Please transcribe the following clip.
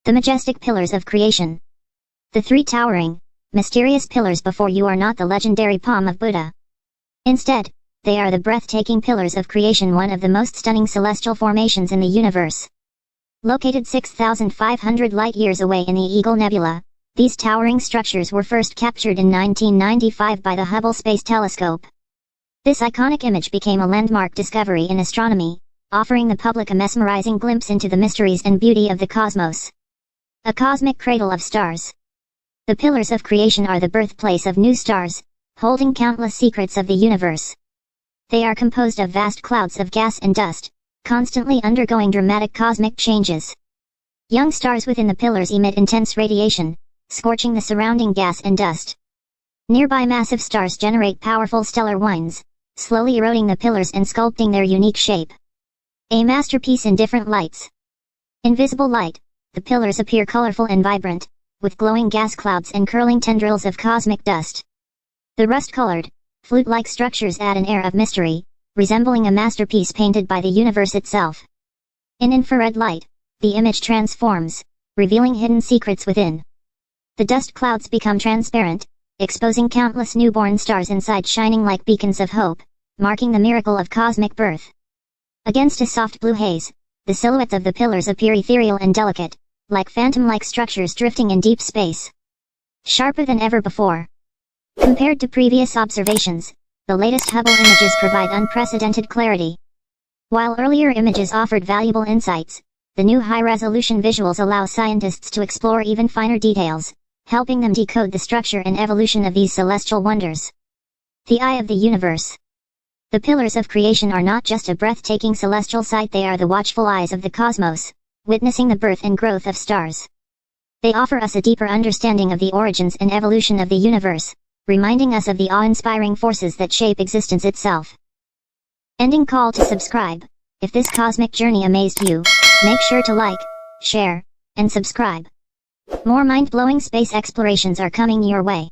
The majestic pillars of creation. The three towering, mysterious pillars before you are not the legendary palm of Buddha. Instead, they are the breathtaking pillars of creation, one of the most stunning celestial formations in the universe. Located 6,500 light-years away in the Eagle Nebula, these towering structures were first captured in 1995 by the Hubble Space Telescope. This iconic image became a landmark discovery in astronomy, offering the public a mesmerizing glimpse into the mysteries and beauty of the cosmos. A cosmic cradle of stars. The pillars of creation are the birthplace of new stars, holding countless secrets of the universe. They are composed of vast clouds of gas and dust, constantly undergoing dramatic cosmic changes. Young stars within the pillars emit intense radiation, scorching the surrounding gas and dust. Nearby massive stars generate powerful stellar winds, slowly eroding the pillars and sculpting their unique shape. A masterpiece in different lights. Invisible light. The pillars appear colorful and vibrant, with glowing gas clouds and curling tendrils of cosmic dust. The rust-colored, flute-like structures add an air of mystery, resembling a masterpiece painted by the universe itself. In infrared light, the image transforms, revealing hidden secrets within. The dust clouds become transparent, exposing countless newborn stars inside, shining like beacons of hope, marking the miracle of cosmic birth. Against a soft blue haze, the silhouettes of the pillars appear ethereal and delicate, like phantom-like structures drifting in deep space. Sharper than ever before. Compared to previous observations, the latest Hubble images provide unprecedented clarity. While earlier images offered valuable insights, the new high-resolution visuals allow scientists to explore even finer details, helping them decode the structure and evolution of these celestial wonders. The eye of the universe. The pillars of creation are not just a breathtaking celestial sight, they are the watchful eyes of the cosmos, witnessing the birth and growth of stars. They offer us a deeper understanding of the origins and evolution of the universe, reminding us of the awe-inspiring forces that shape existence itself. Ending call to subscribe. If this cosmic journey amazed you, make sure to like, share, and subscribe. More mind-blowing space explorations are coming your way.